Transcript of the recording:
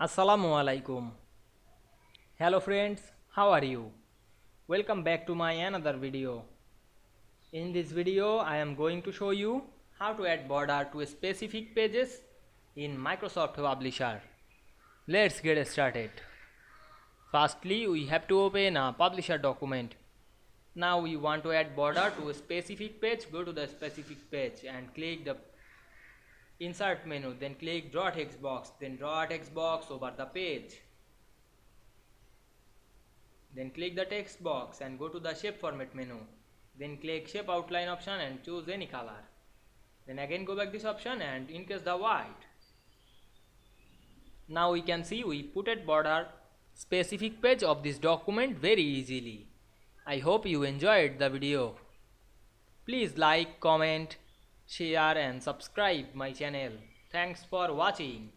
Assalamu Walaikum. Hello friends, how are you? Welcome back to my another video. In this video I am going to show you how to add border to specific pages in Microsoft Publisher. Let's get started. Firstly, we have to open a publisher document. Now we want to add border to a specific page. Go to the specific page and click the insert menu, then click draw text box, then draw text box over the page. Then click the text box and go to the shape format menu. Then click shape outline option and choose any color. Then again go back this option and increase the white. Now we can see we put a border specific page of this document very easily. I hope you enjoyed the video. Please like, comment, share and subscribe my channel. Thanks for watching.